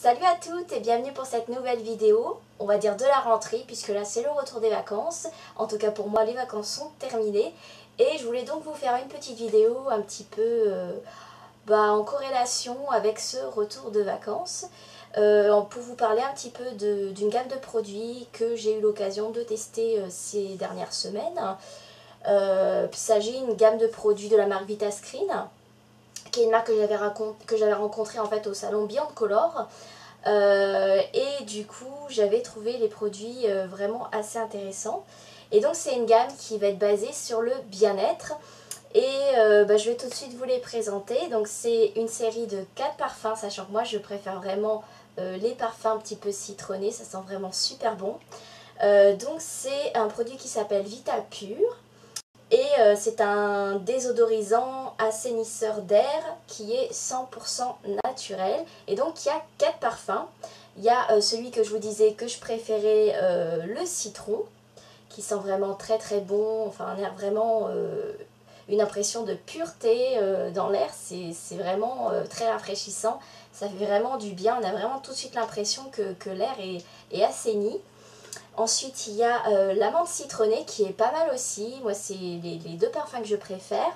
Salut à toutes et bienvenue pour cette nouvelle vidéo, on va dire de la rentrée puisque là c'est le retour des vacances. En tout cas pour moi les vacances sont terminées et je voulais donc vous faire une petite vidéo un petit peu en corrélation avec ce retour de vacances. Pour vous parler un petit peu d'une gamme de produits que j'ai eu l'occasion de tester ces dernières semaines. Il s'agit d'une gamme de produits de la marque Vitascreen, qui est une marque que j'avais rencontrée en fait au salon Beyond Color. Et du coup j'avais trouvé les produits vraiment assez intéressants. Et donc c'est une gamme qui va être basée sur le bien-être. Et je vais tout de suite vous les présenter. Donc c'est une série de 4 parfums, sachant que moi je préfère vraiment les parfums un petit peu citronnés, ça sent vraiment super bon. Donc c'est un produit qui s'appelle Vital Pure. Et c'est un désodorisant assainisseur d'air qui est 100% naturel. Et donc il y a 4 parfums. Il y a celui que je vous disais que je préférais, le citron, qui sent vraiment très très bon. Enfin un air vraiment, une impression de pureté dans l'air. C'est vraiment très rafraîchissant. Ça fait vraiment du bien. On a vraiment tout de suite l'impression que l'air est assaini. Ensuite, il y a l'amande citronnée qui est pas mal aussi. Moi, c'est les deux parfums que je préfère.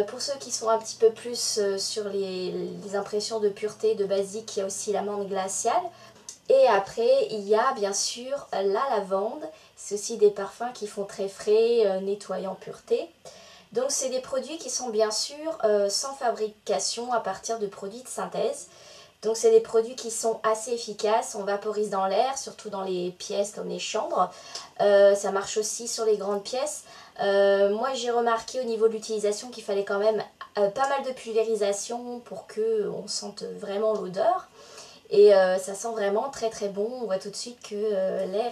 Pour ceux qui sont un petit peu plus sur les impressions de pureté, de basique, il y a aussi l'amande glaciale. Et après, il y a bien sûr la lavande. C'est aussi des parfums qui font très frais, nettoyant, pureté. Donc, c'est des produits qui sont bien sûr sans fabrication à partir de produits de synthèse. Donc c'est des produits qui sont assez efficaces, on vaporise dans l'air, surtout dans les pièces comme les chambres. Ça marche aussi sur les grandes pièces. Moi j'ai remarqué au niveau de l'utilisation qu'il fallait quand même pas mal de pulvérisation pour qu'on sente vraiment l'odeur. Et ça sent vraiment très très bon, on voit tout de suite que l'air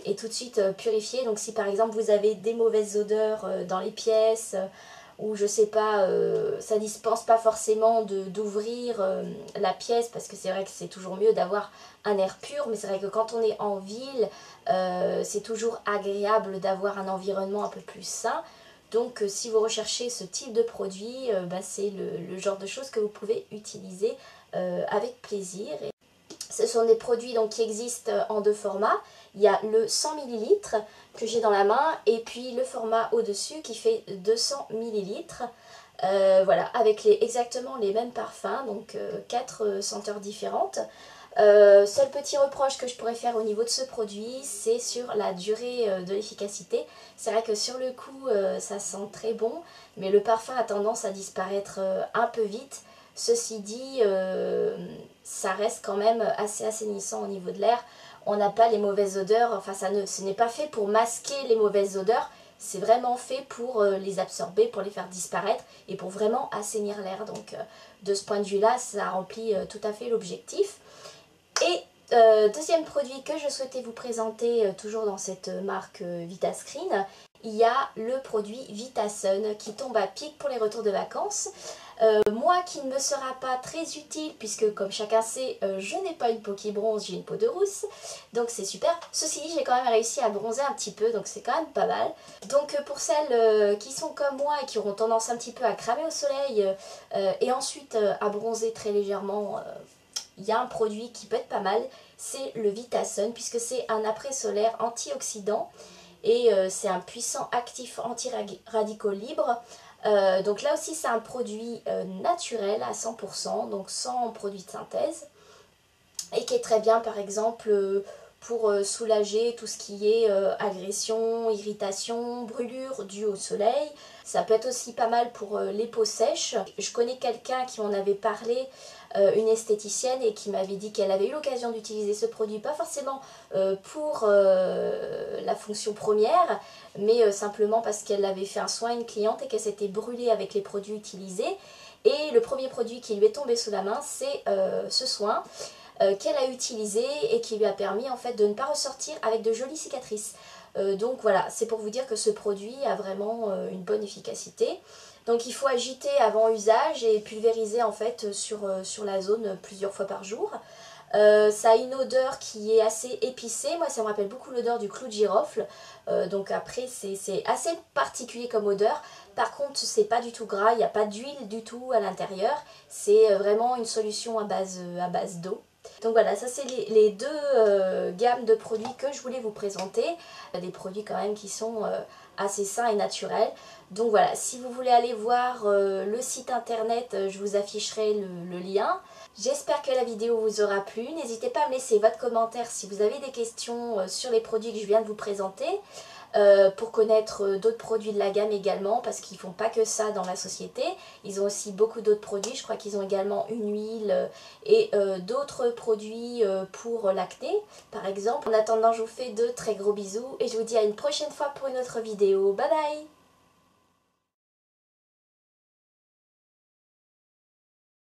est tout de suite purifié. Donc si par exemple vous avez des mauvaises odeurs dans les pièces, ou je sais pas, ça dispense pas forcément d'ouvrir la pièce, parce que c'est vrai que c'est toujours mieux d'avoir un air pur, mais c'est vrai que quand on est en ville, c'est toujours agréable d'avoir un environnement un peu plus sain. Donc si vous recherchez ce type de produit, c'est le genre de choses que vous pouvez utiliser avec plaisir. Et ce sont des produits donc, qui existent en deux formats. Il y a le 100 ml que j'ai dans la main et puis le format au-dessus qui fait 200 ml. Voilà, avec exactement les mêmes parfums, donc 4 senteurs différentes. Seul petit reproche que je pourrais faire au niveau de ce produit, c'est sur la durée de l'efficacité. C'est vrai que sur le coup, ça sent très bon, mais le parfum a tendance à disparaître un peu vite. Ceci dit, ça reste quand même assez assainissant au niveau de l'air. On n'a pas les mauvaises odeurs, enfin ce n'est pas fait pour masquer les mauvaises odeurs, c'est vraiment fait pour les absorber, pour les faire disparaître et pour vraiment assainir l'air. Donc de ce point de vue-là, ça remplit tout à fait l'objectif. Et deuxième produit que je souhaitais vous présenter, toujours dans cette marque Vitascreen, il y a le produit Vitasun qui tombe à pic pour les retours de vacances. Moi qui ne me sera pas très utile puisque comme chacun sait, je n'ai pas une peau qui bronze, j'ai une peau de rousse. Donc c'est super. Ceci dit, j'ai quand même réussi à bronzer un petit peu, donc c'est quand même pas mal. Donc pour celles qui sont comme moi et qui auront tendance un petit peu à cramer au soleil et ensuite à bronzer très légèrement, il y a un produit qui peut être pas mal, c'est le Vitasun puisque c'est un après-solaire antioxydant. Et c'est un puissant actif anti-radicaux libres. Donc là aussi c'est un produit naturel à 100%, donc sans produit de synthèse. Et qui est très bien par exemple pour soulager tout ce qui est agression, irritation, brûlure due au soleil. Ça peut être aussi pas mal pour les peaux sèches. Je connais quelqu'un qui m'en avait parlé, une esthéticienne, et qui m'avait dit qu'elle avait eu l'occasion d'utiliser ce produit, pas forcément pour la fonction première, mais simplement parce qu'elle avait fait un soin à une cliente et qu'elle s'était brûlée avec les produits utilisés. Et le premier produit qui lui est tombé sous la main, c'est ce soin qu'elle a utilisé et qui lui a permis en fait de ne pas ressortir avec de jolies cicatrices. Donc voilà, c'est pour vous dire que ce produit a vraiment une bonne efficacité. Donc il faut agiter avant usage et pulvériser en fait sur la zone plusieurs fois par jour. Ça a une odeur qui est assez épicée, moi ça me rappelle beaucoup l'odeur du clou de girofle, donc après c'est assez particulier comme odeur. Par contre c'est pas du tout gras, il n'y a pas d'huile du tout à l'intérieur, c'est vraiment une solution à base d'eau. Donc voilà, ça c'est les deux gammes de produits que je voulais vous présenter, des produits quand même qui sont assez sains et naturels. Donc voilà, si vous voulez aller voir le site internet, je vous afficherai le lien. J'espère que la vidéo vous aura plu. N'hésitez pas à me laisser votre commentaire si vous avez des questions sur les produits que je viens de vous présenter. Pour connaître d'autres produits de la gamme également, parce qu'ils ne font pas que ça dans la société. Ils ont aussi beaucoup d'autres produits. Je crois qu'ils ont également une huile et d'autres produits pour l'acné, par exemple. En attendant, je vous fais de très gros bisous et je vous dis à une prochaine fois pour une autre vidéo. Bye bye!